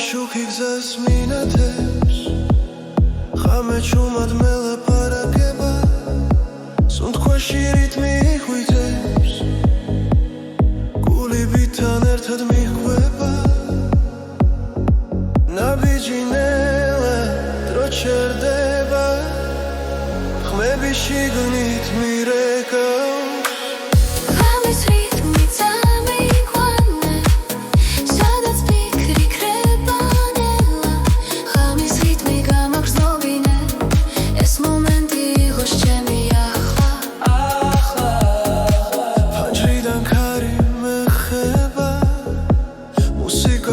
შუქი გზას მინათებს ხამე ჩუმად მელაპარაკება სუნთქვაში რიტმი ხვიტებს გულიბიდან ერთად მიხვება ნაბიჯი ნელა დრო ჩერდება ხმები შიგნით მირეკავს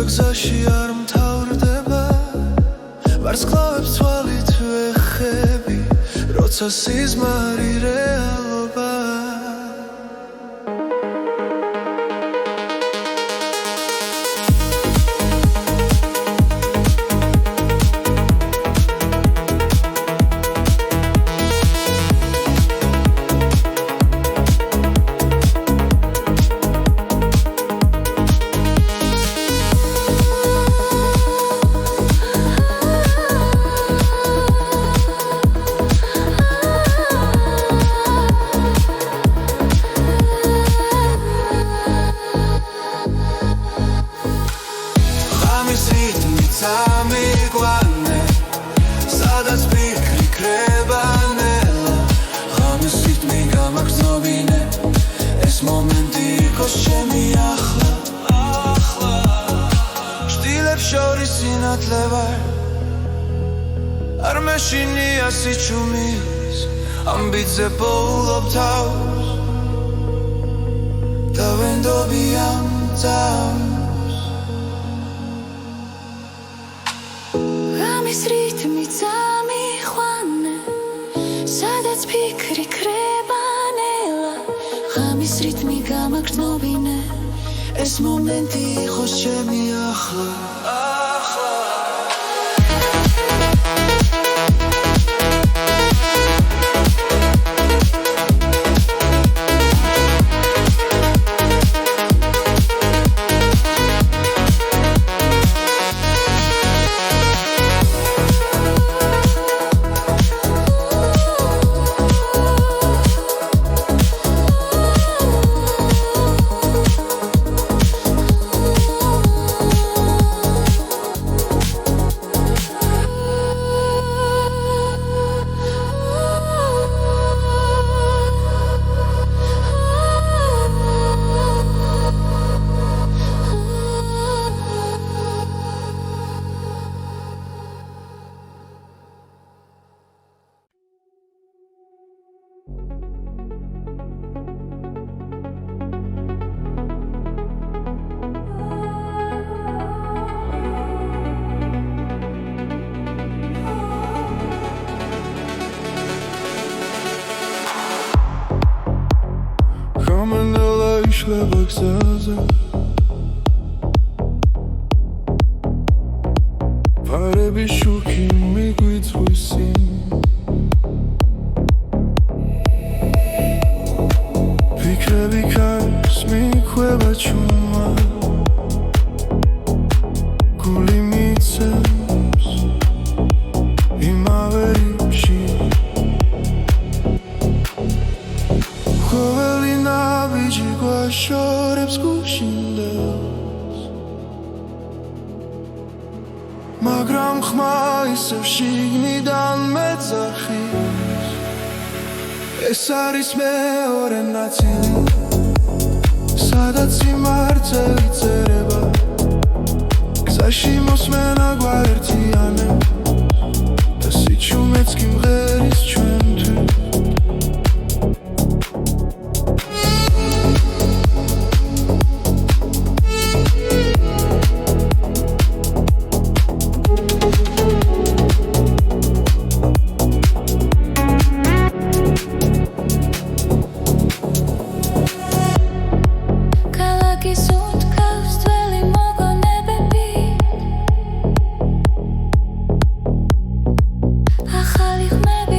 გზაში არ მთავრდება ვარსკვლავებს თვალით ვეხები როცა სიზმარი რეალობა ამიგვანე სადაც ფიქრი ქრება ნელა ხამის რიტმი გამაგრძნობინე ეს მომენტი იყოს ჩემი ახლა შტილებს შორის სინათლე ვარ არ მეშინია სიჩუმის ამბიძე პოულობ თავს და ვენდობი ამ თავს ამის რიტმიც ამიხვანე სადაც ფიქრი ქრება ნელა ხამის რიტმი გამაგრძნობინე ეს მომენტი იყოს ჩემი ახლა შლება გზაზე ფარები შუქი მიგვიწვისი ფიქრები კარს მიხვება ჩუმა გული მიცემს იმავე რიფში ყოველი ნაბიჯი გვაშორებს გუშინდელს მაგრამ ხმა ისევ შიგნიდან მეძახის ეს არის მეორე ნაწილი სადაც სიმართლე იწერება გზაში მოსმენა გვაერთიანებს და სიჩუმეც კი მღერის ჩვენთვის ახალი ხმები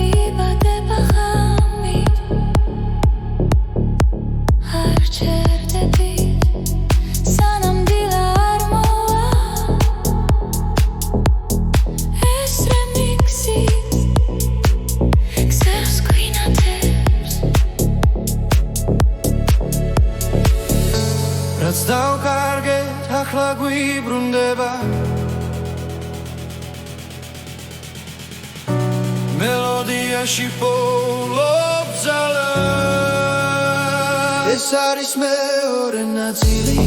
დაბრუნდება მელოდიაში პოულობ ძალას ეს არის მეორე ნაწილი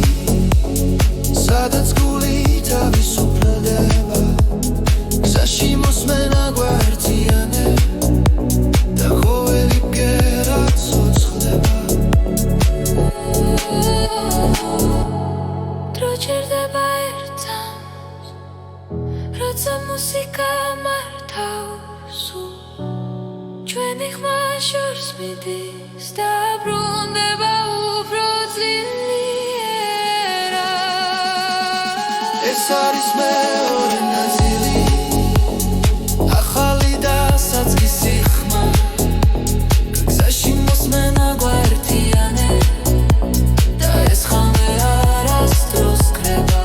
სადაც გული თავისუფლდება გზაში მოსმენა გვაერთიანებ და ყოველი ბგერა ცოცხლდება დრო ჩერდება ერთად როცა მუსიკა მართავს ჩვენი ხმა შორს მიდის და ბრუნდება უფრო ძლიერად ეს არის მეორე ნაწილი ახალი და საწყისი ხმა გზაში მოსმენა გვაერთიანებ და ეს ხამე არასდროს კრება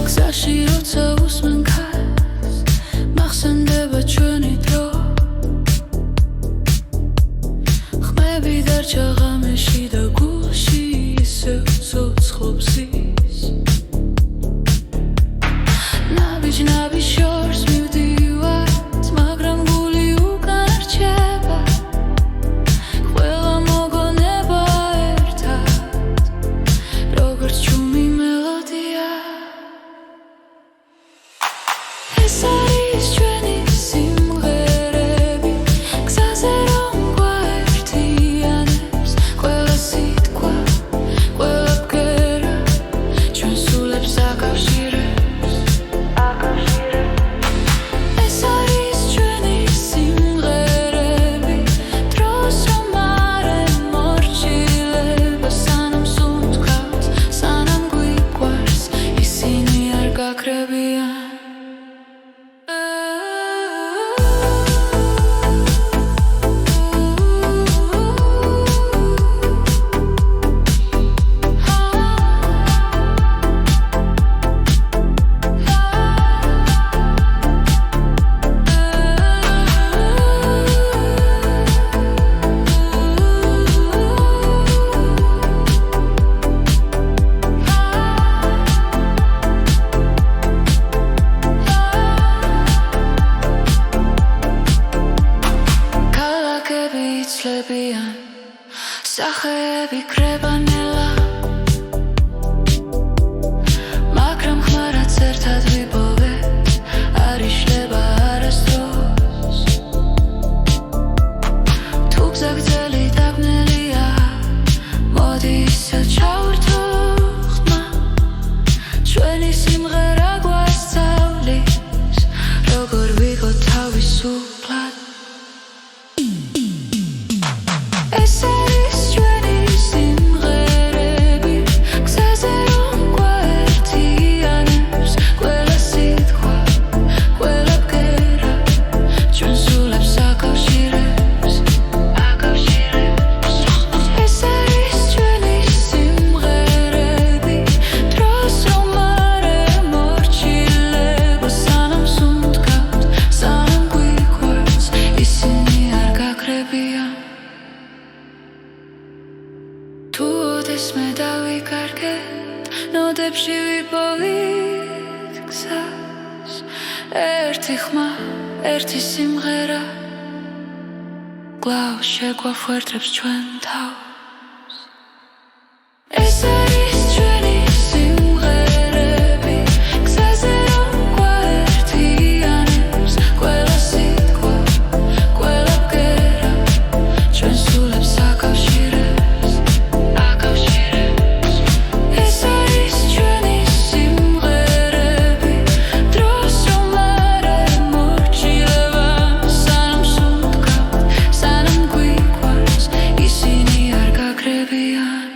გზაში როცა უსმენ ქარს მახსენდება ჩვენი დრო ხმები დარჩა ღამეში და გულში ისევ ცოცხლობს ის ნაბიჯ შორს მივდივართ მაგრამ გული უკან რჩება ყველა მოგონება ერთად როგორც ჩუმი მელოდია ეს არის ჩვენი სიმღერები გზაზე რომ გვაერთიანებს ყველა სიტყვა ყველა ბგერა ჩვენ სულებს აკავშირებს ეს არის ჩვენი სიმღერები დროს რომ არ ემორჩილება სანამ სუნთქავთ სანამ გვიყვარს ისინი არ გაქრებიან სახეები კრებანელა მაგრამ ხმარაც ერთად ვიპოვეთ არ იშლება არასდროს თუ გზა გრძელი დაბნელია მოდი ისე ჩავერთო ხმა ჩვენი სიმღერა გვასწავლის როგორ ვიყო თავისუფლად ეს არის ჩვენი სიმღერები გზაზე რომ გვაერთიანებს ყველა სიტყვა ყველა ბგერა ჩვენ სულებს აკავშირებს ეს არის ჩვენი სიმღერები დროს რომ არ ემორჩილება სანამ სუნთქავთ სანამ გვიყვარს ისინი არ გაქრებიან თუ ოდესმე დავიკარგეთ ნოდებში ვიპოვით გზას ერთი ხმა ერთი სიმღერა კлау შეგვახვერდებს ჩვენ თავს ეს არის ჩვენი სიმღერები გზაზე რომ გვაერთიანებს ყველა სიტყვა ყველა ბგერა ჩვენ სულებს აკავშირებს ეს არის ჩვენი სიმღერები დროს რომ არ მორჩილება სანამ სუნთქავთ სანამ გვიყვარს ისინი არ გაგრებიან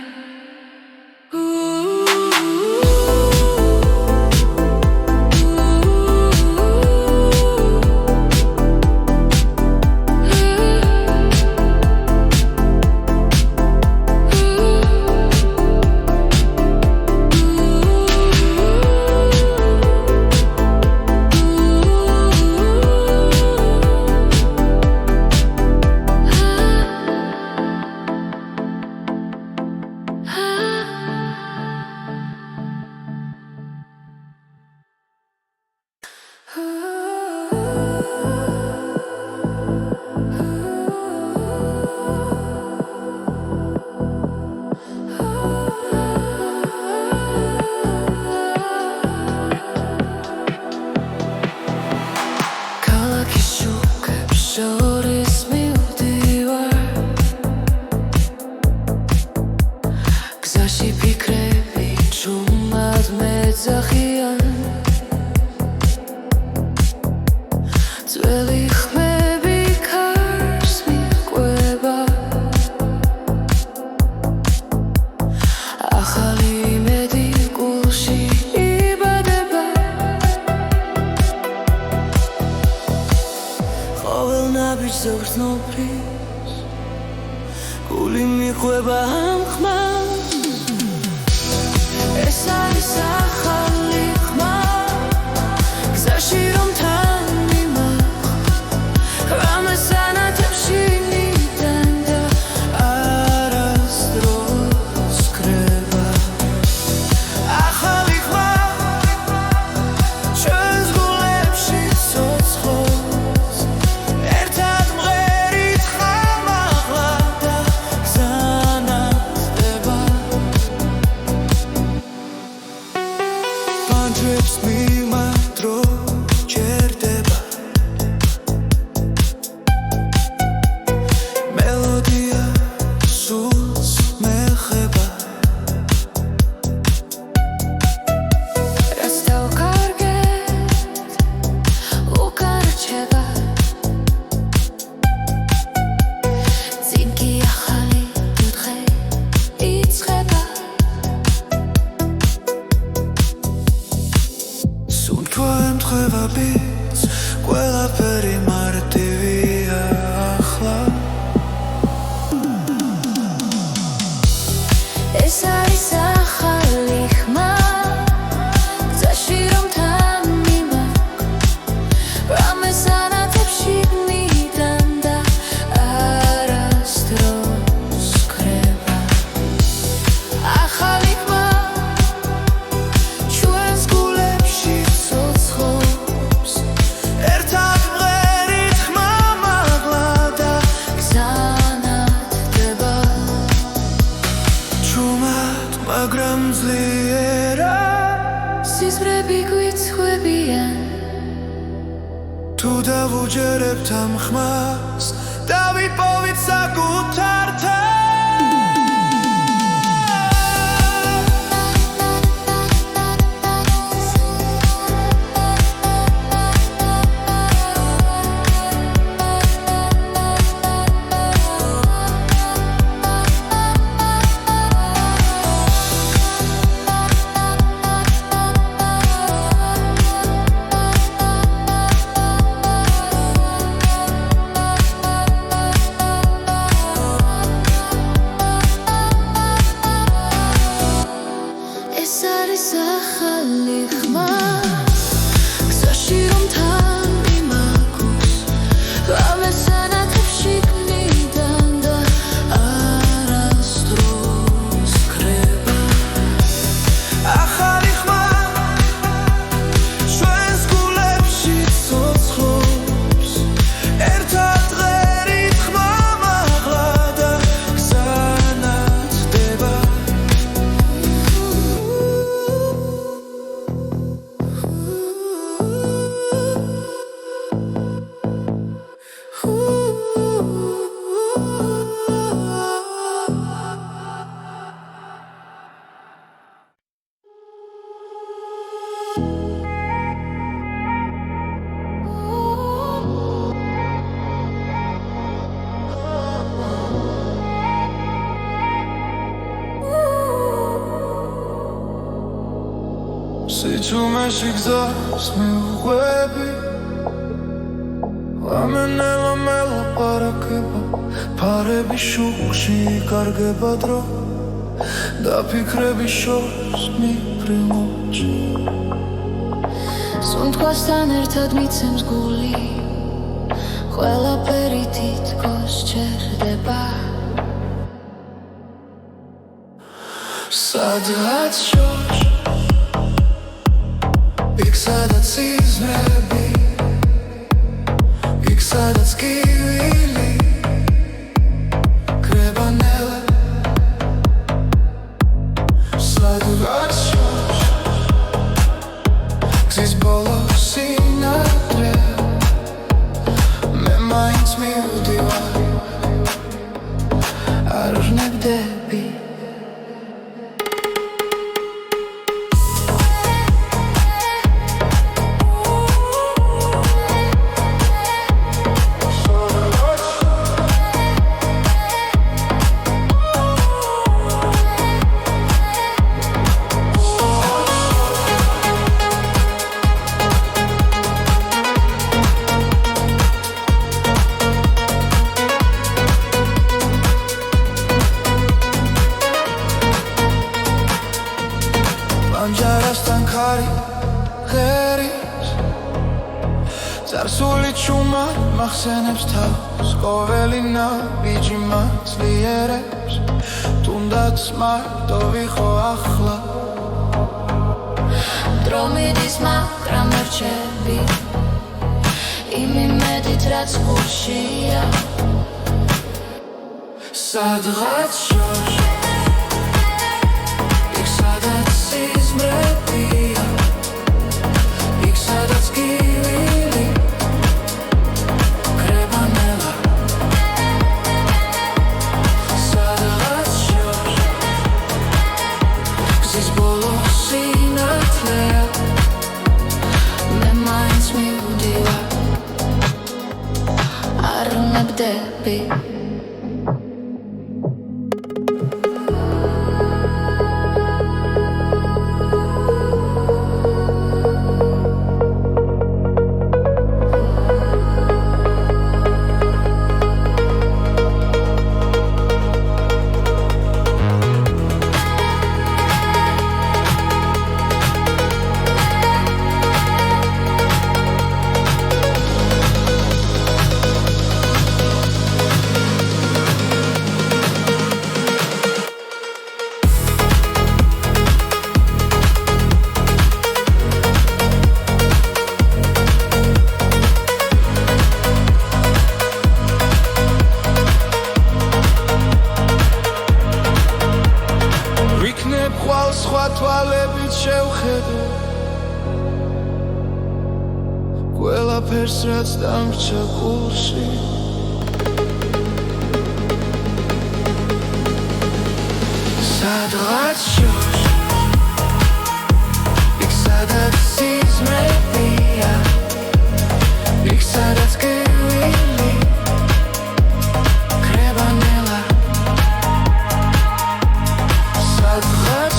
სიჩუმეში გზას მიუყვები ვამენელა მელაპარაკება ფარების შუქში კარგება დრო და ფიქრების შორს მიფრინოჩი სუნთქვასთან ერთად მიცემს გული ყველაფერი თითქოს ჩერდება სადღაც შორს იქ სადაც იზრები იქ სადაც კივილი კრებანელა სადღაც შორს გზის ბოლოს სინათლე მე მაინც მივდივარ არ ვნებდები Anjarastan kari gheris Zarsuli chuma maxsenebs tavs Qoveli nabiji matzlierebs Tundats marto vikho akhla Dromidis makram erchebi Imimedit rats gulshia Sadghat shosh Izmretija Ik sadაც kivili Krebanela Sadღაც შორს Gzis bolos sinatlea მე მაინც მივდივარ არ ვნებდები სხვა თვალებით შევხედო ყველაფერს რაც დამრჩა გულში სადღაც შორს იქ სადაც იზმრებია იქ სადაც კივილი კრებანელა სადღაც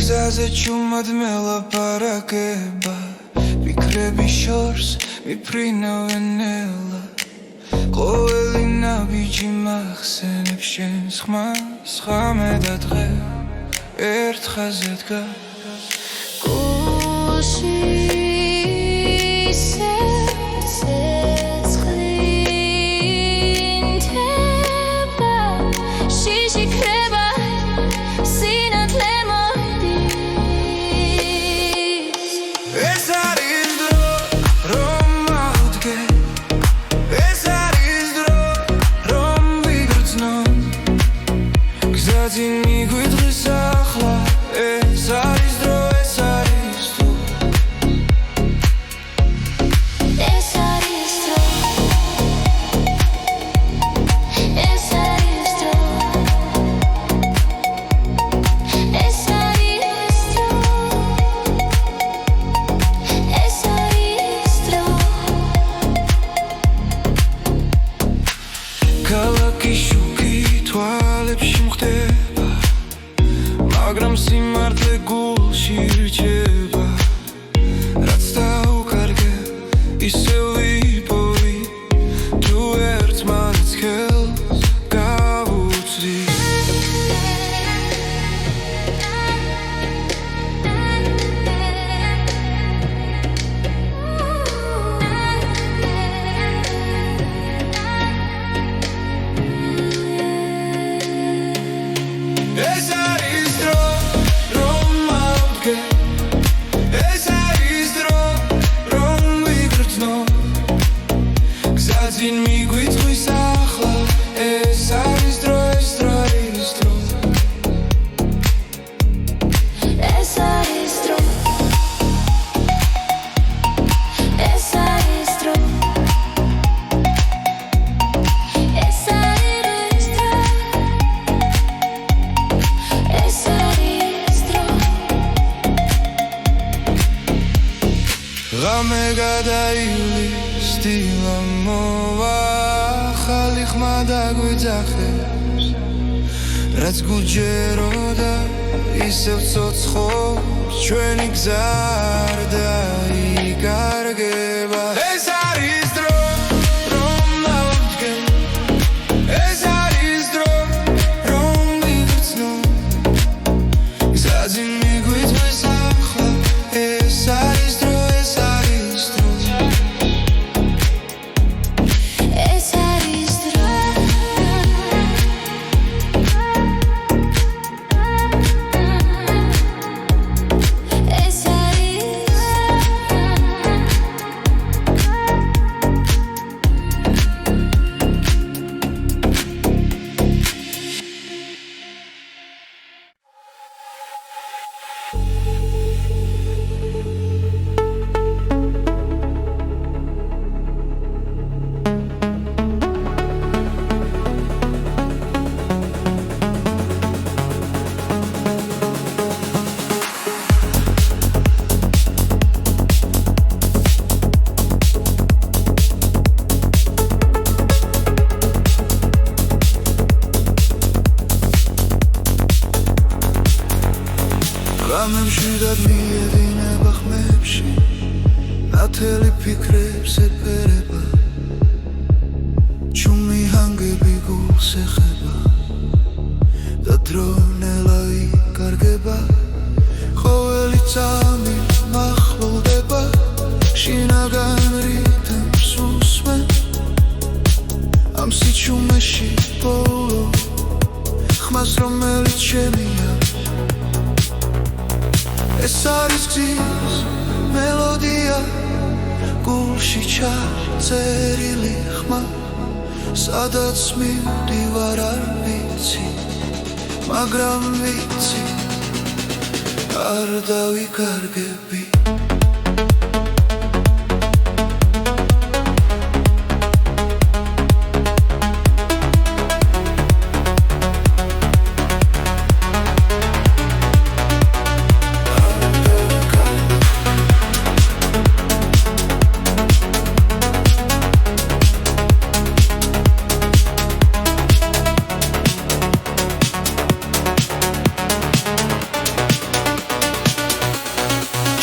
გზაზე ჩუმად მელაპარაკება ფიქრების შორს მიფრინავენ ელა ყოველი ნაბიჯი მახსენებს შენს ხმას ხამე და დღე ერთ ხაზზე დგას გულში ცეცხლინთება შიში ქრება სინათლე მოდის ეს არის დრო რომ ავდგე ეს არის დრო რომ ვიგრძნო გზაზე მიგვიდღის ახლა ეს არის დრო ეს არის დრო ეს არის დრო ეს არის დრო ეს არის დრო ეს არის დრო ქალაქი შუქი თვალებში მხდება მაგრამ სიმართლე გულში რჩება რაც დავკარგე ისევ ვიპოვი თუ ერთმანეთს ხელს გავუწვი ეს არის დრო რომ ავდგე ეს არის დრო რომ ვიგრძნო გზაზე მიგვიწვის ახლა ეს არის დრო ეს არის დრო ეს არის დრო ეს არის დრო ეს არის დრო ეს არის დრო ღამე გადაივლის დილა მოვა ახალი ხმა დაგვიძახებს რაც გუჯეროდა ისევ ცოცხობს ჩვენი გზა არ დაიკარგება ეს არის დრო რომ ავდგე ეს არის დრო რომ ვიგრძნო გზაზე მიგვიწვის ახლა ეს არის დრო ეს არის დრო ეს არის დრო ეს ღამებში და მიედინება ხმებში ნათელი ფიქრებს ეფერება ჩუმი ჰანგები გულს ეხება და დრონელა იკარგება ყოველი წამი მახლულდება შინაგან რითმს უსმენ ამ სიჩუმეში ბოლო ხმას რომელიც შემია ეს არის გზის მელოდია გულში ჩაწერილი ხმა სადაც მივდივარ არ ვიცი მაგრამ ვიცი არ დავიკარგები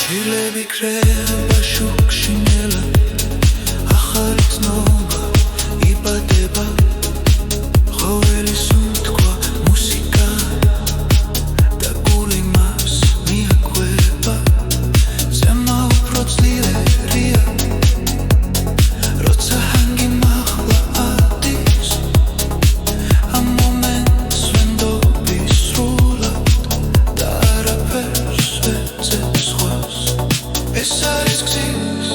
ჩილები ქრება შუქში ნელა ახალი ცნობა ეს არის გზის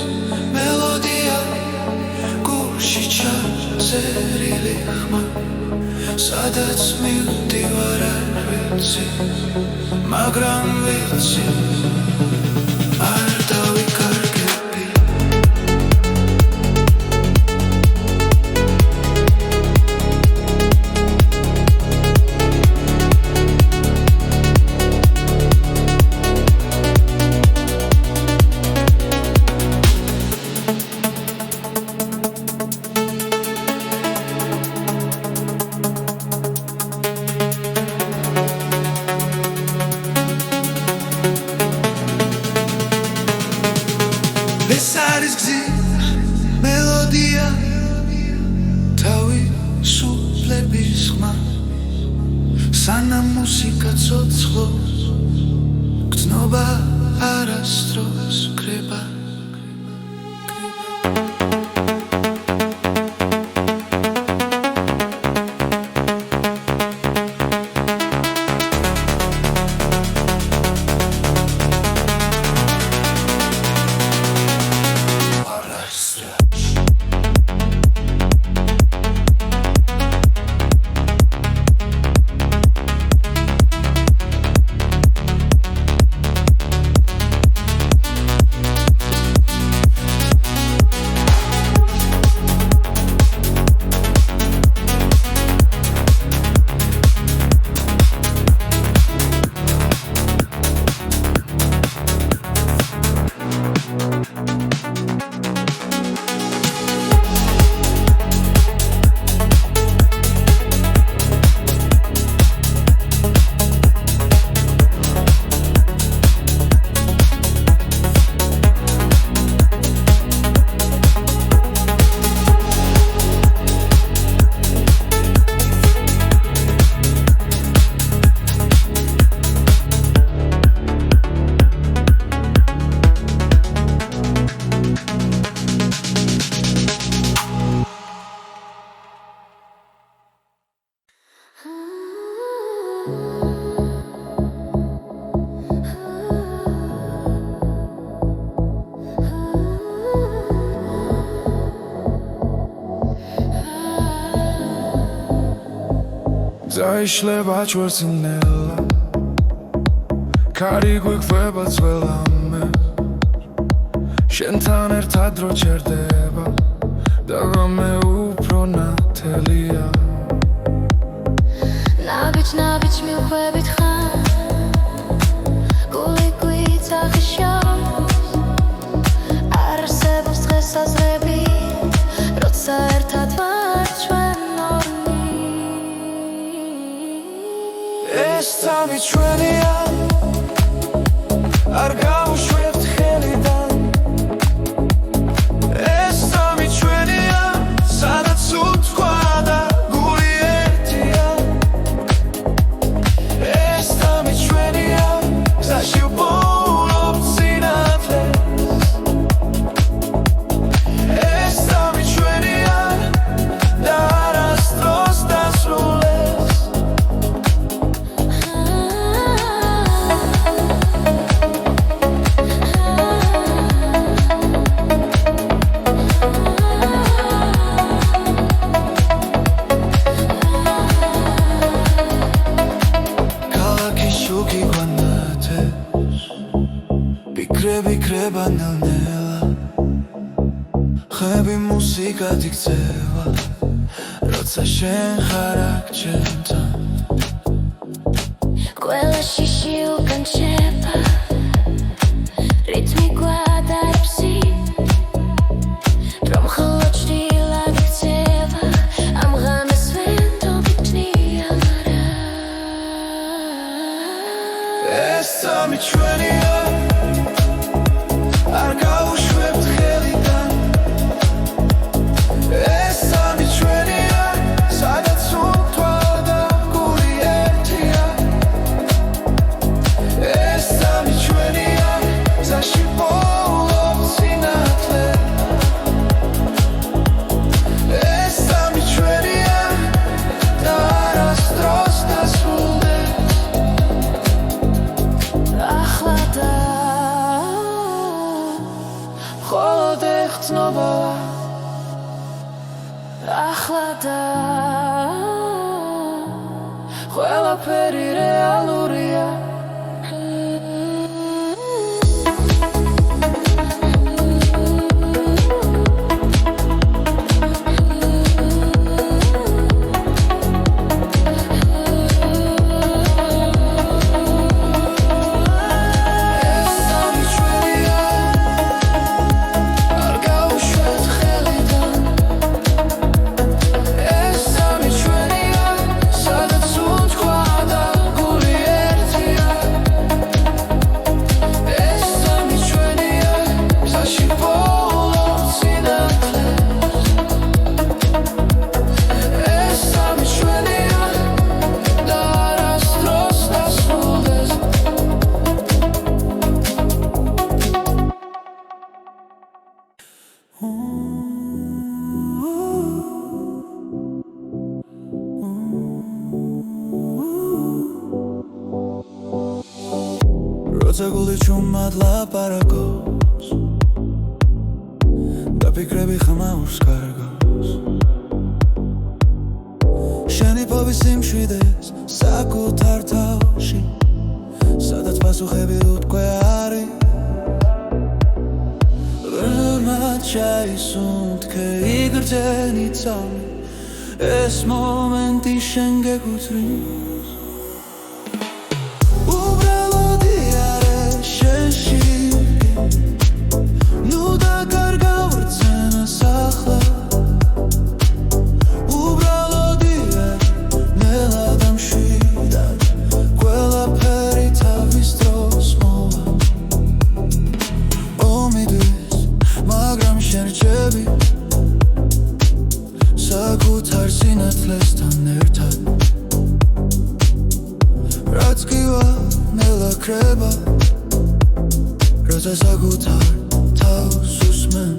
მელოდია გულში ჩაზერილი ხმა სადაც მივდივარ არ ვიცი მაგრამ ვიცი არ დავიკარგები ეს არის გზის მელოდია თავისუფლების ხმა სანამ მუსიკა ცოცხლობს გრძნობა არასდროს კრება Zaişleba çvărținela Cari guiqveba tzvelame Shentan ertad ro çerdeba Dagame upro natelia ნაბიჯ მივხვებით ხარ გული გვიცახიშავს არ არსებობს დღესაზრები როცა ერთად ვართ ჩვენ ორნი ეს სამი ჩვენია არ გავუშვებთ ხელიდან ეს სამი ჩვენია სადაც უთქვა და გული ერთია ეს სამი ჩვენია გზაში ვპოულობთ სინათლეს ეს სამი ჩვენია და არასდროს დასრულდეს Bikre banalnela Xebi musika diktseva Rotsa shen xarak čentan ყველა შიში უკან შეება რითმი გვადარბსი რომ ხოლო ჭრილად იქცევა ამ ღამეს ვენდობიტნია მარა ეს სამი ჩვენია არ გავუშვებთ ხელიდან ეს სამი ჩვენია სადაც უთქვა და გული ერთია ეს სამი ჩვენია გზაში გრძნობა ახლა და ყველაფერი რეალურია როცა გული ჩუმად ლაპარაკობს და ფიქრები ხმაურს კარგავს შენი ფობის სიმშვიდეს საკუთარ თავში სადაც პასუხები უთქვე არის ბრმა ჩაისუნთქე იგრძენი წამი ეს მომენტი შენ გეკუთვნის საკუთარ სინათლესთან ერთად რაც გივა ნელა ქრება როცა საკუთარ თავს უსმენ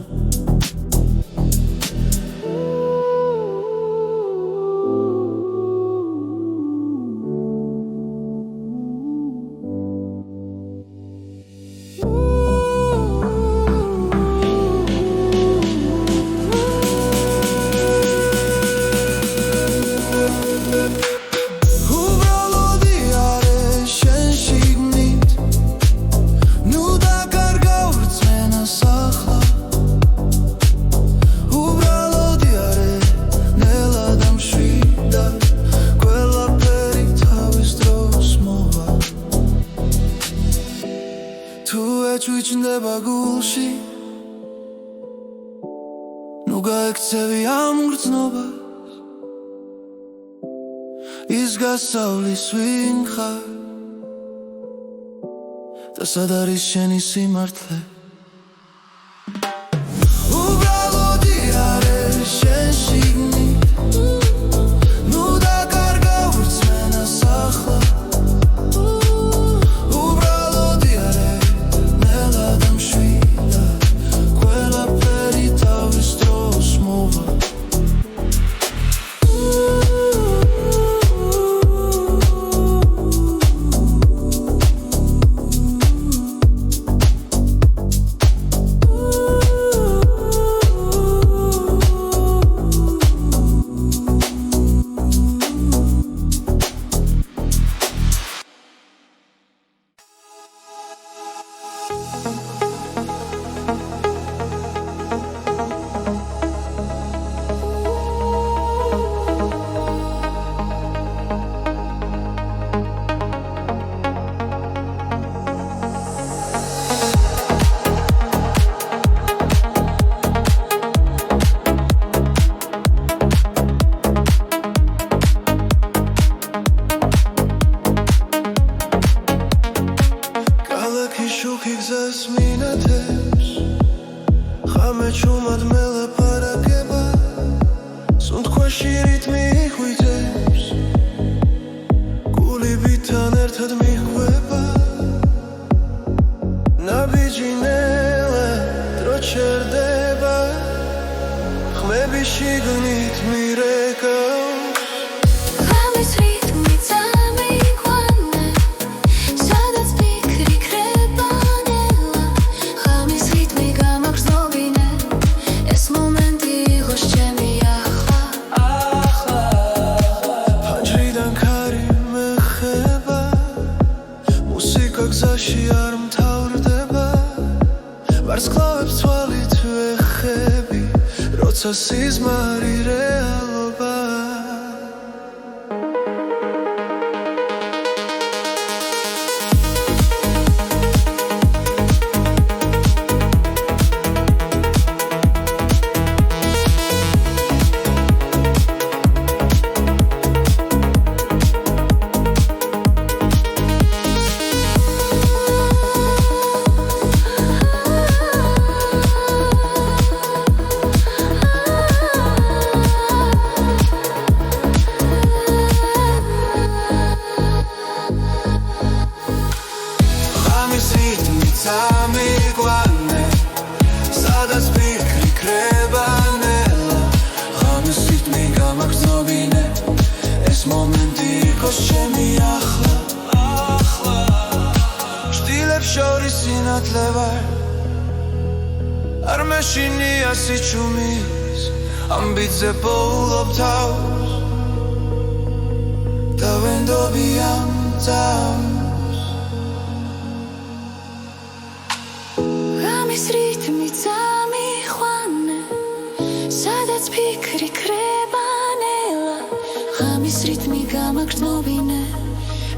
ჩუჩნდება გულში ნუ გაექცევი ამ გრძნობას ის გასავლის ვინ ხარ და სად არის შენი სიმართლე უბრალოდი არის შენ შიგნით ნუ დაკარგავ რწმენას ახლა ჩუმად მელაპარაკება სუნთქვაში რიტმი ხვიტებს გულებიდან ერთად მიხვება ნაბიჯი ნელა დრო ჩერდება ხმები შიგნით მირეკავს ვარსკვლავებს თვალით ვეხები, როცა სიზმარი რეალობა. Ამიგვანე, სადაც ფიქრი ქრება ნელა, ღამის რიტმი გამაგრძნობინე, ეს მომენტი იყოს ჩემი ახლა. შტილებს შორის სინათლე ვარ, არ მეშინია სიჩუმის, ამბიძე პოულობ თავს და ვენდობი ამ თავს. რითმიც ამიყვანე, სადაც ფიქრი ქრება ნელა, ღამის რითმი გამაგრძნობინე,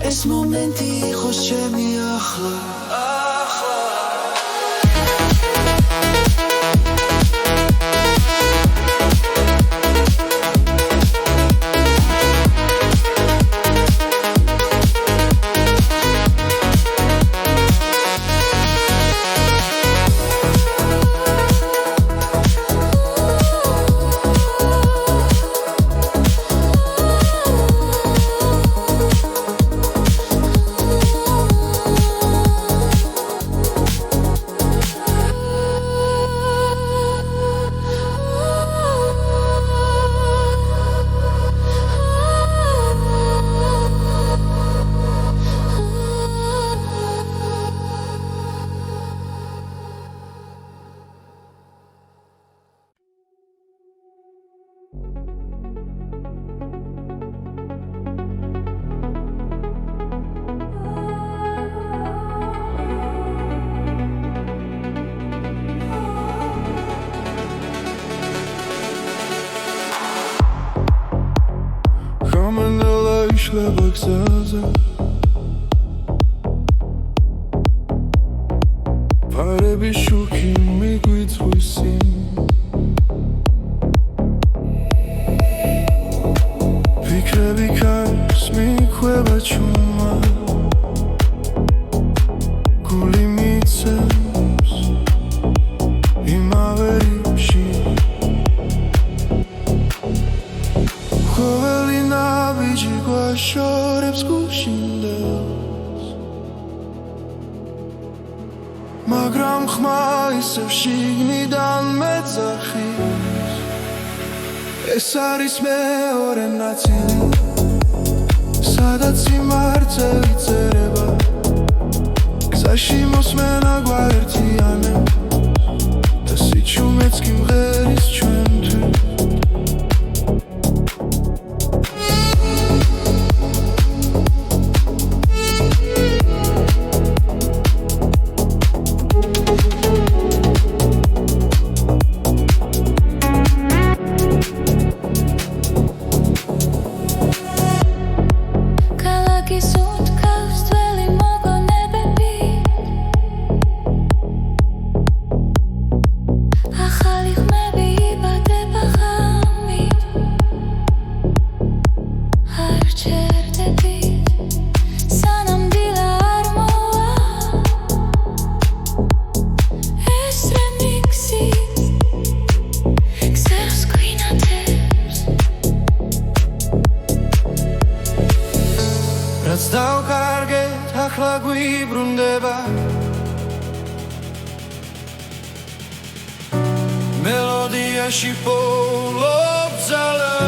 ეს მომენტი იყოს ჩემი ახლა. იშლება გზაზე, ფარების შუქი მიგვიწვის წინ, ფიქრები ქარს მიქვება ჩუმა, გული მიცემს იმავე რიფში, ყოველი ნაბიჯი გვაშორებს გუშინდელს, მაგრამ ხმა ისევ შიგნიდან მეძახის. ეს არის მეორე ნაწილი, სადაც სიმართლე იწერება, გზაში მოსმენა გვაერთიანებს და სიჩუმეც კი მღერის ჩვენთვის. რაც დავკარგეთ ახლა გვიბრუნდება, მელოდიაში პოულობ ძალას.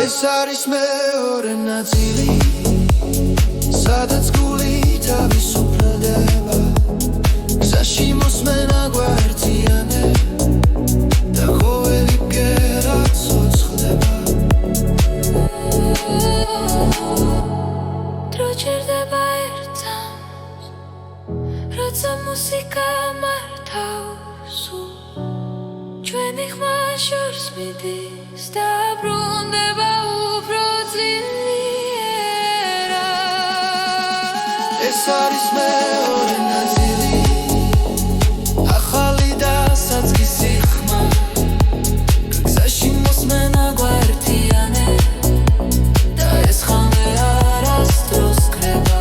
ეს არის მეორე ნაწილი, სადაც გული თავისუფლდება, გზაში მოსმენა გვაერთიანებს და ყოველი ბგერა ცოცხლდება. დრო ჩერდება ერთად, როცა მუსიკა ჩვენი ხმა შორს მიდის და ბრუნდება უფრო ძლიერა ეს არის მეორე ნაწილი ახალი და საწყისი ხმა გზაში მოსმენა გვერდიანე და ეს ხამე არასდროს ქრება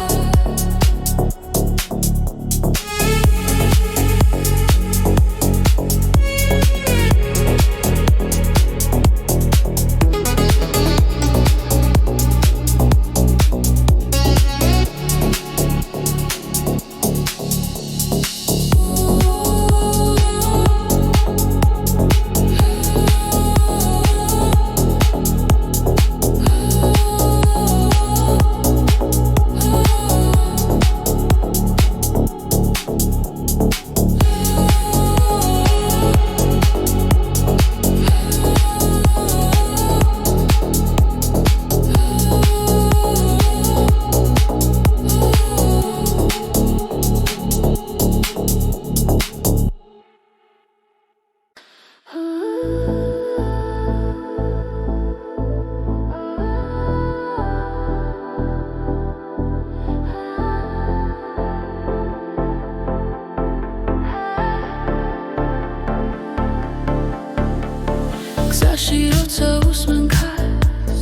გზაში როცა უსმენ ქარს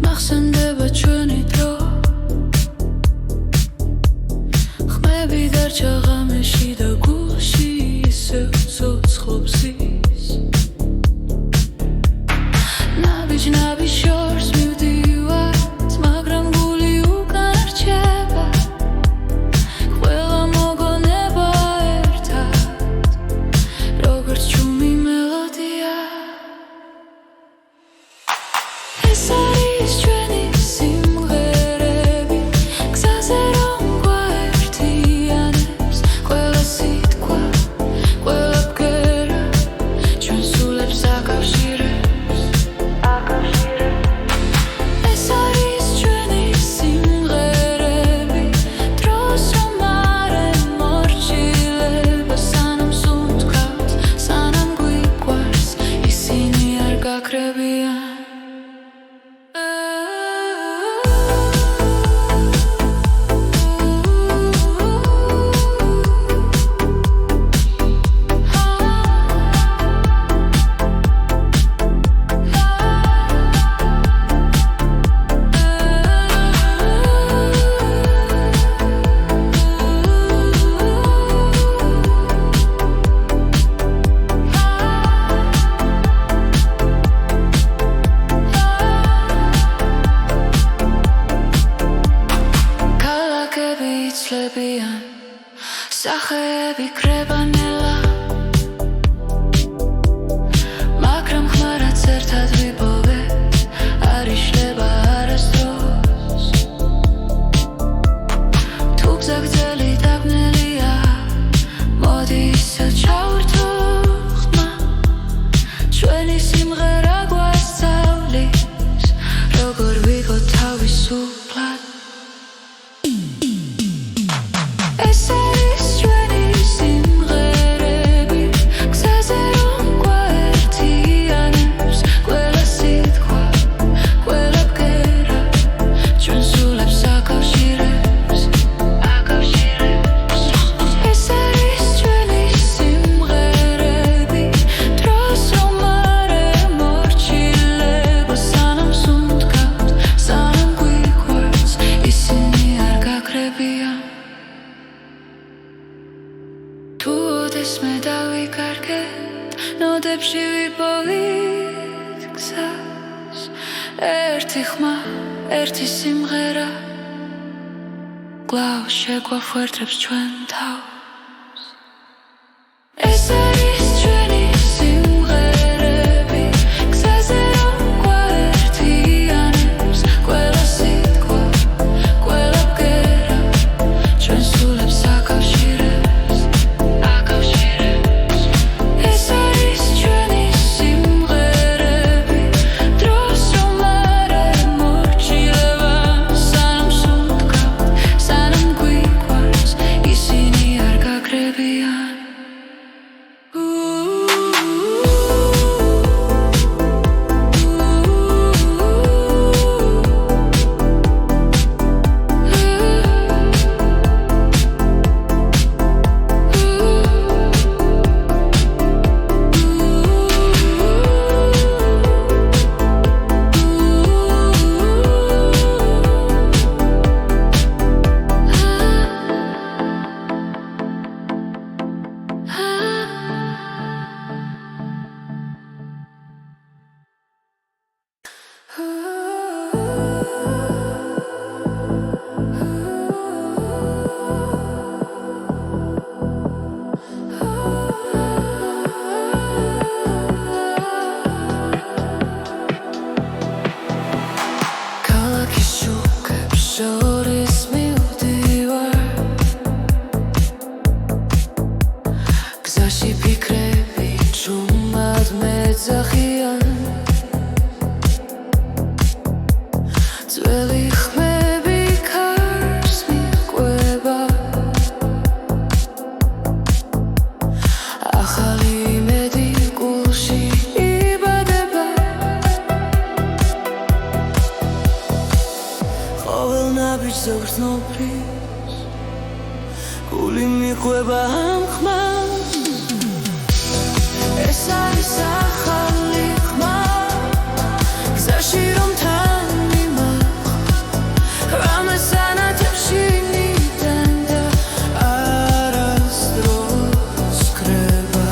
მახსენდება ჩვენი დრო ხმები დარჩა ღამეში და გულში ისევ ცოცხლობს ის ნაბიჯ შორს მივდივართ მაგრამ გული უკან რჩება ყველა მოგონება ერთად როგორც ჩუმი მელოდია ეს არის ჩვენი სიმღერები გზაზე რომ გვაერთიანებს ყველა სიტყვა ყველა ბგერა ჩვენ სულებს აკავშირებს ეს არის ჩვენი სიმღერები დროს რომ არ ემორჩილება სანამ სუნთქავთ სანამ გვიყვარს ისინი არ გაქრებიან ქალაქები იცლებიან სახეები კრებანელა მაგრამ ხმა რაც ერთად ვიპოვეთ არ იშლება არასდროს თუ გზა გრძელი დაბნელია მოდი ისევ ჩავერთო ხმა ჩვენი სიმღერა გვასწავლის როგორ ვიყო თავისუფლად ეს არის ჩვენი სიმღერები გზაზე რომ გვაერთიანებს ყველა სიტყვა ყველა ბგერა ჩვენ სულებს აკავშირებს ეს არის ჩვენი სიმღერები დროს რომ არ ემორჩილება სანამ სუნთქავთ სანამ გვიყვარს ისინი არ გაქრებიან თუ ოდესმე დავიკარგეთ ნოდებში ვიპოვით გზას ერთი ხმა ერთი სიმღერა კვლავ შეგვაფუერდებს ჩვენ თავს ეს არის ჩვენი სიმღერები გზაზე რომ გვაერთიანებს ყველა სიტყვა ყველა ბგერა ჩვენ სულებს აკავშირებს ეს არის ჩვენი სიმღერები დროს რომ არ ემორჩილება სანამ სუნთქავთ სანამ გვიყვარს ისინი არ გზაში ფიქრები ჭუმად მეძახიან ძველი ხმები ქარს მიჰყვება ახალი იმედი გულში იბადება ყოველ ნაბიჯს ზოგრძნობის გული მიჰყვება ამ ხმას ეს არის ახალი ხმა გზაში რომ თან მიმაყ რამეს ანათებში ნიდან და არასდროს კრება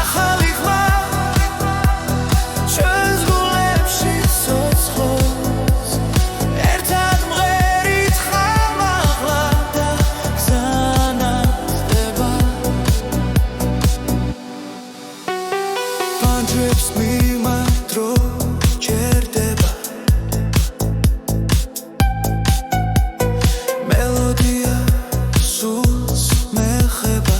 ახალი ხმა ჩვენს გულებში ცოცხლობს ერთად მღერით ხამაღლა და გზანათდება პანჯრებს მიმართრო ჯერდება მელოდია სულს მეხება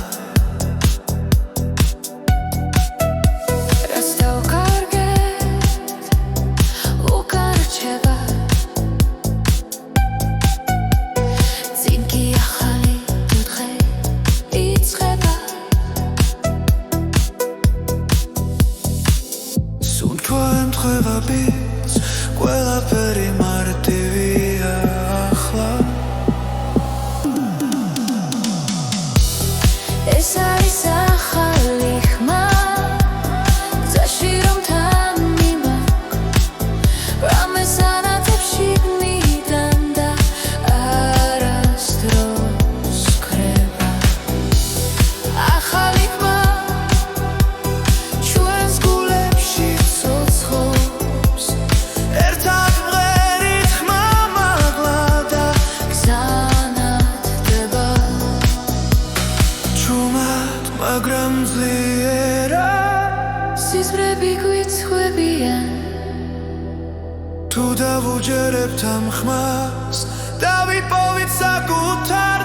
რაც დავკარგეთ უკან რჩება წინ კი ახალი დღე იწყება სუნთქვა ემთხვევა ბიძ ყველაფერი მარტივია ახლა ეს არის ახალი ხმა გზაში რომ თან მიმაყ რამეს ანათებში ნიდან და არასდროს კრება ახალი ხმა ჩვენს გულებში ცოცხლობს ერთად მღერით ხმამაღლა და გზანათდება ჭუმად მაგრამ ძლიერა სიზმრები გვიცხვებიან თუ დავუჯერებთ ამ ხმას დავიპოვით საკუთარ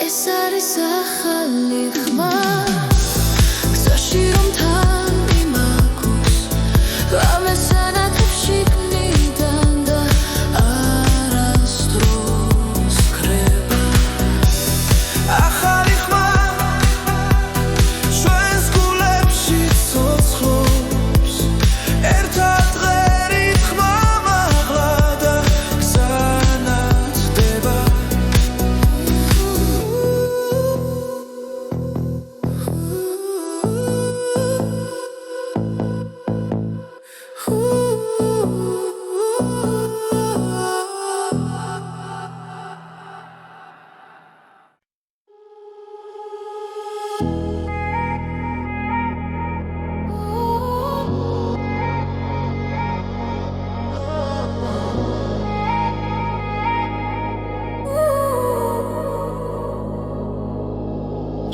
ეს არის ახალი ხმა გზაში რომ თან მიმაგოს რამეს ანათებში ნიდან და არასდროს კრება ახალი ხმა ჩვენს გულებში ცოცხლობს ერთად მღერით ხმამაღლა და გზანათდება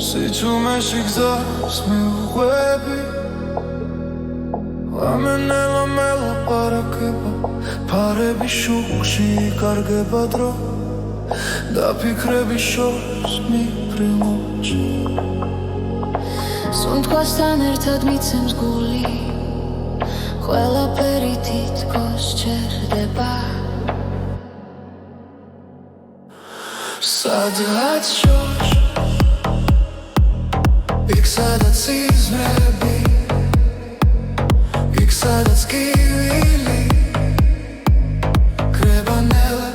სიცუმეში გზას მივყვები ლამენელა მელაპარაკება ფარების შუქში კარგება დრო და ფიქრების შორს მიფრინვში სუნთქვასთან ერთად მიცემს გული ყველაფერი თითქოს ჩერდება სადღაც შორს იქ სადაც სიზმრები იქ სადაც კივილი კრება ნელა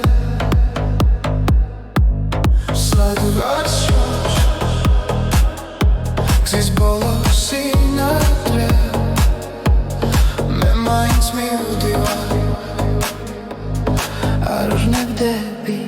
სადღაც შორს გზის ბოლოს სინათლე მე მაინც მივდივარ არ ვნებდები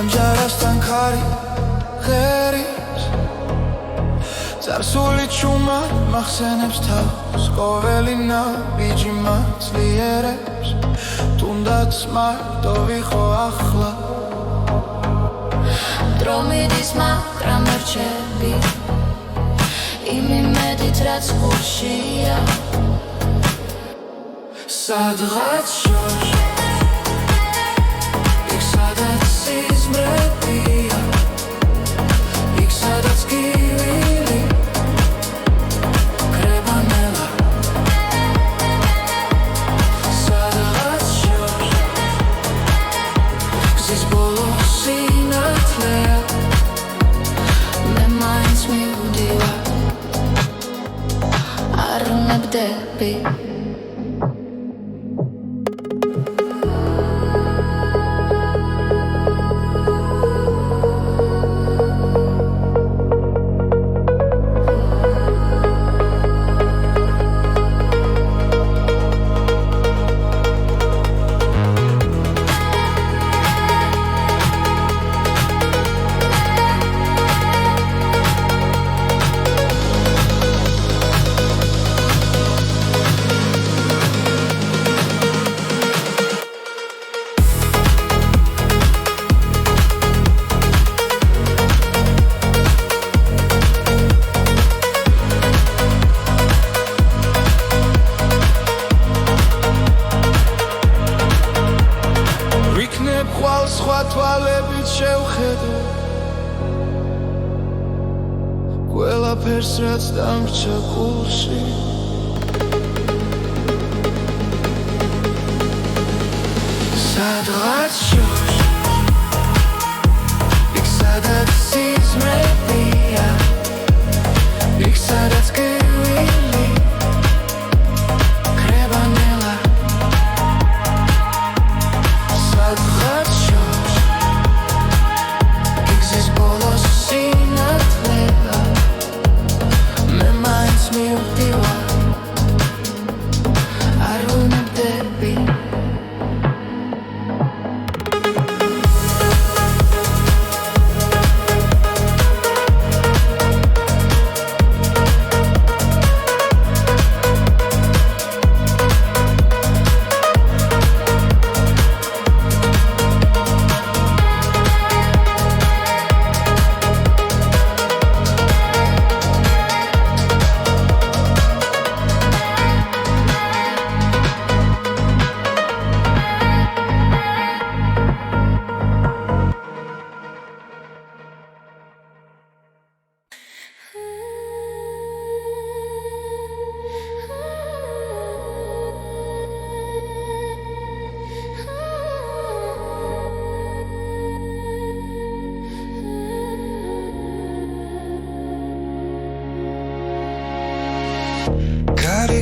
ანჯარასთან ქარი ღერის წარსული ჩუმა მახსენებს თავს ყოველი ნაბიჯი მაძლიერებს თუნდაც მარტო ვიყო ახლა დრო მიდის მაგრამ რჩები იმ იმედით რაც გულშია სადღაც შორს იქ სადაც სიზმრებია იქ სადაც გივილი კრება ნელა სადღაც შორს გზის ბოლო სინათლეა მე მაინც მივდივარ არ ნებდები სხვა თვალებით შევხედო ყველაფერს რაც დამრჩა გულში სადღაც შორს იქ სადაც სიზმრებია იქ სადაც გივილი კრება ნელა სადღაც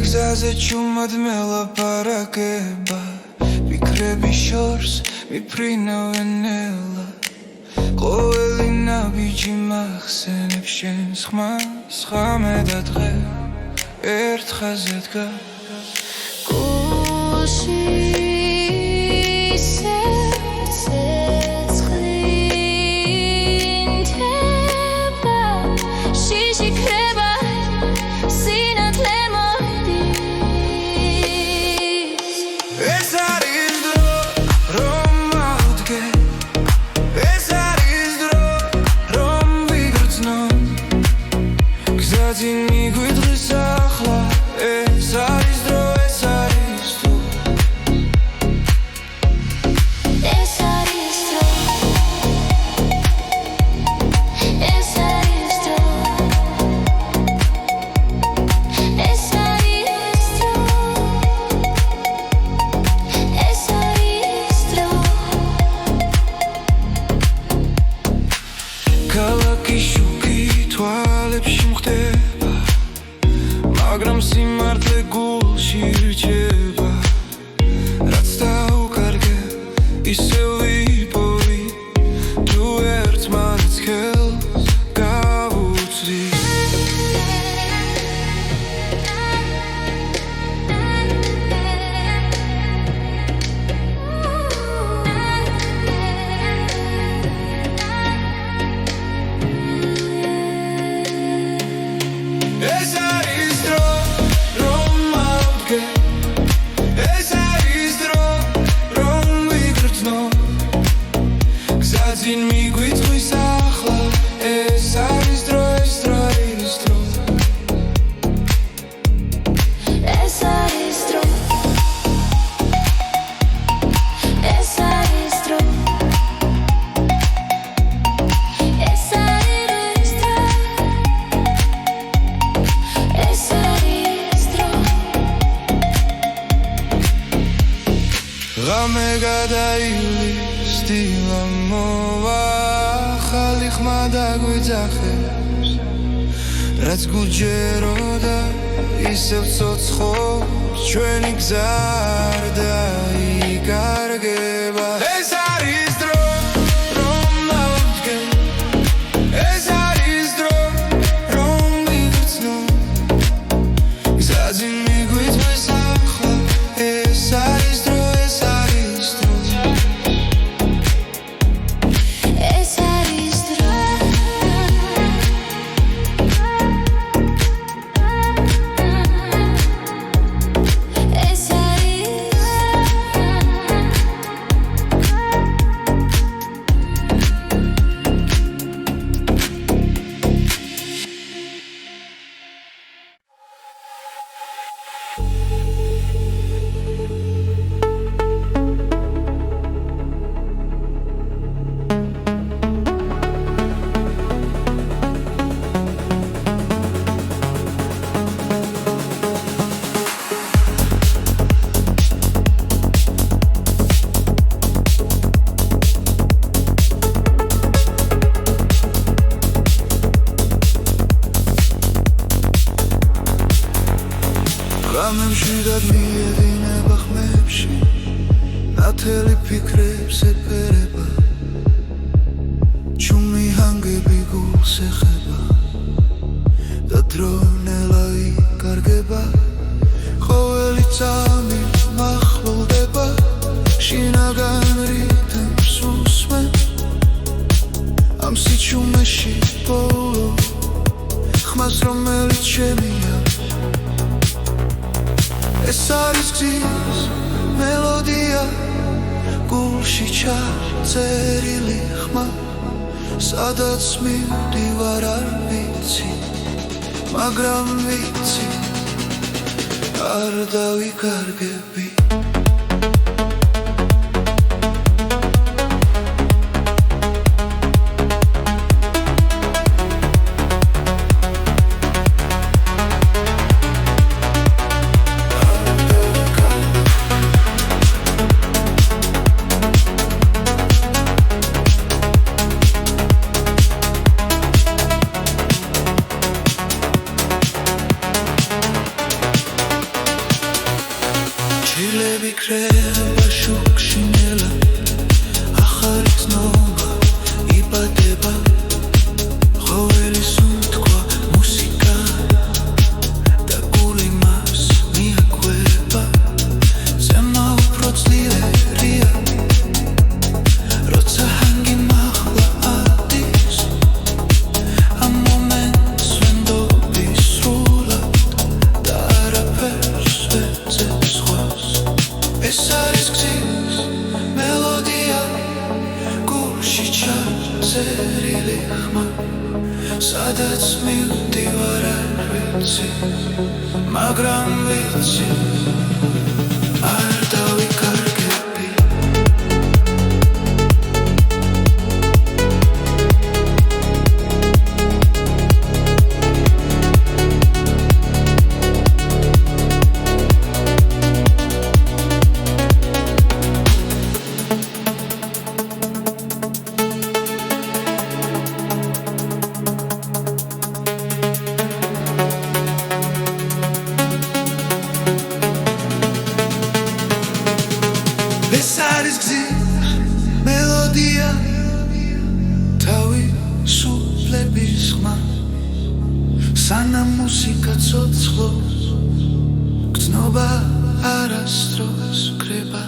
გზაზე ჩუმად მელაპარაკება ფიქრები შორს მიფრინავენ ნელა ყოველი ნაბიჯი მახსენებს შენს ხმას ხამე და დღე ერთ ხაზზე დგას გულში მაგრამ სიმართლე გულში რჩება რაც დაუკარგე ისევ ვიპოვი თუ ერთმანეთს ხელს გავუწვი Zadzin migvitqvis ახლა ეს არის დრო ეს დრო ის დრო ეს არის დრო ეს არის დრო ეს არის დრო ეს არის დრო ღამე გადაივლის დილა მოვა ახალი ხმა დაგვიძახებს რაც გულჯეროდა ისევ ცოცხობს ჩვენი გზა არ დაიკარგება ეს არის დრო რომ მოვდგენ ეს არის დრო რომ მივცნო გზაზე მიგვიწვის ახლა ეს არის დრო ეს არის დრო ეს არის დრო ეს ღამემში დადმიედინება ხმებში ნათელი ფიქრებს ეფერება ჩუმი ჰანგები გულს ეხება და დრონელა იკარგება ყოველი წამი მახლდება შინაგან რიტმს უსმენ ამ სიჩუმეში ბოლო ხმას რომელიც შემია ეს არის გზის მელოდია გულში ჩაწერილი ხმა სადაც მივდივარ არ ვიცი მაგრამ ვიცი არ დავიკარგები ჩილები კრება შუქში ნელა ახალი ცნობა იბადება ყოველი სუნთქვა მუსიკა და გული მას მიაკვება ზემა უფრო ძლიერია როცა ჰანგი მაღლა ადის ამ მომენტს ვენდობი სრულად და არაფერს ვეძებს სხვას ეს არის გზის მელოდია გულში ჩაწერილი ხმა სადაც მივდივარ არ ვიცი მაგრამ ვიცი არ დავიკარგები ეს არის გზის მელოდია თავისუფლების ხმა სანამ მუსიკა ცოცხლობს გრძნობა არასდროს კრება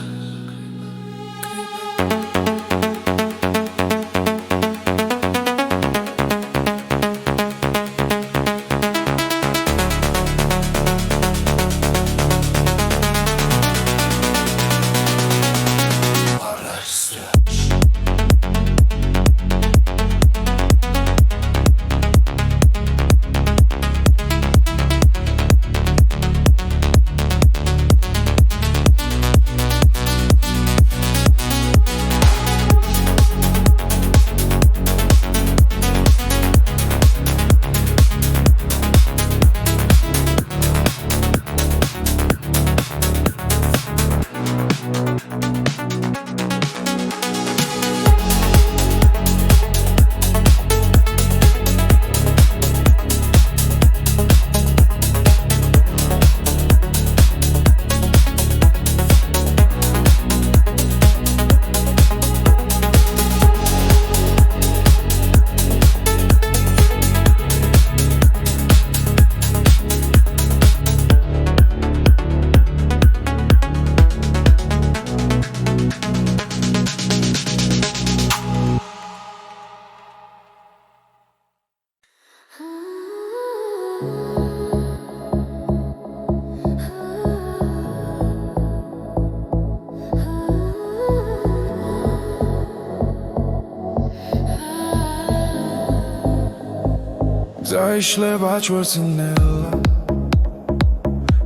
Zaişleba çvărținela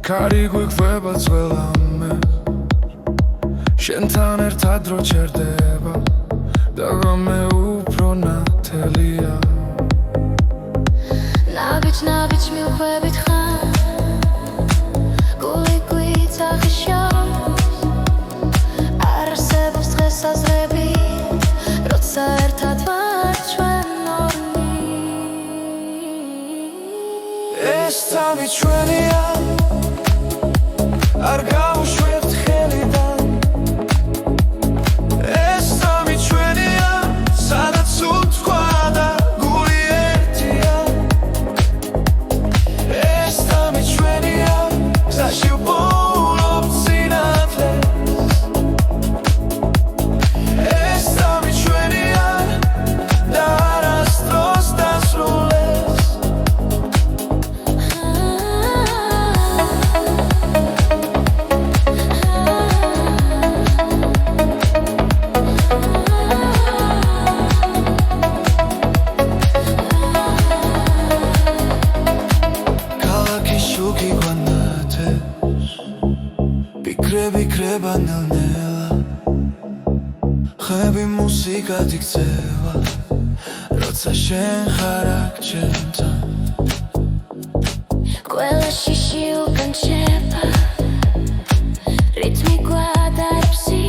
Cari guiqveba tzvelame Shentan ertad ro çerdeba Dagame upro natelia ნაბიჯ მივხვევით ხარ გული გვიცახიშავს არ არსებობს დღესაზრები როცა ერთად ვართ ჩვენ ორი ეს თამი ჩვენია არ გავუშვებთ ხელიდან ეს თამი ჩვენია სადაც უთქვა და გული ერთია ეს თამი ჩვენია გზაში ვპოულობ სინათლეს ეს თამი ჩვენია და არასდროს დასრულდეს Շուքի գոնաթես Բիկրե բանելնելա Խեբի մուսիկա դիքցևա Ռոցա շեն խարակ չենտան ყველა შიში უკანჩება რითმი გვადარბსი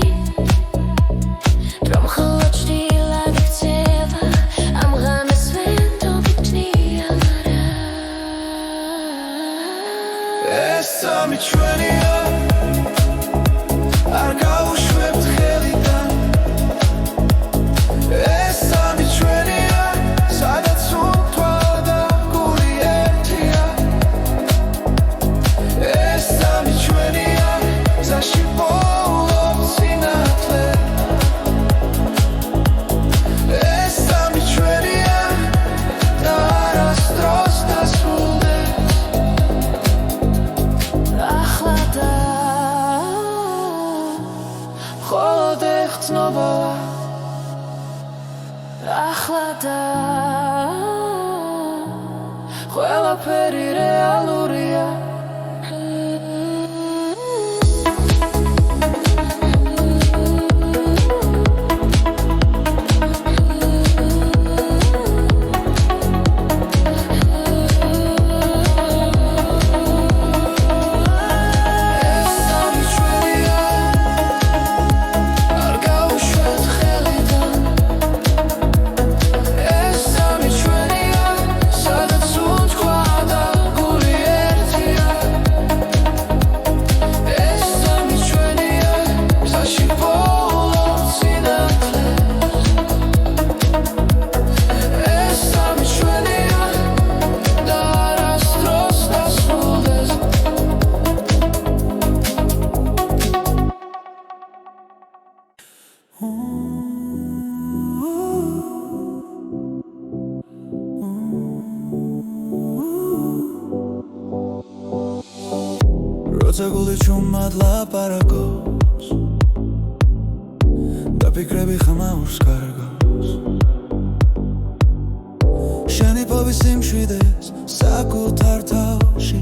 რომ ხოლო ჭრილად იქცევა ამ ღამეს ვერ დავიჭნია ეს თამი ჩვენია არ გავუშვებთ ხელიდან ეს თამი ჩვენია სადაც უთქვა და გული ერთია ეს თამი ჩვენია გზაში ვპოულობ სინათლეს ეს თამი ჩვენია და არასდროს დასრულდეს ახლა და მხოლოდ ეხცნობა ახლა და ყველაფერი რეალურია როცა გული ჩუმად ლაპარაკობს და ფიქრები ხმაურს კარგავს შენი ფობის სიმშვიდეს საკუთარ თავში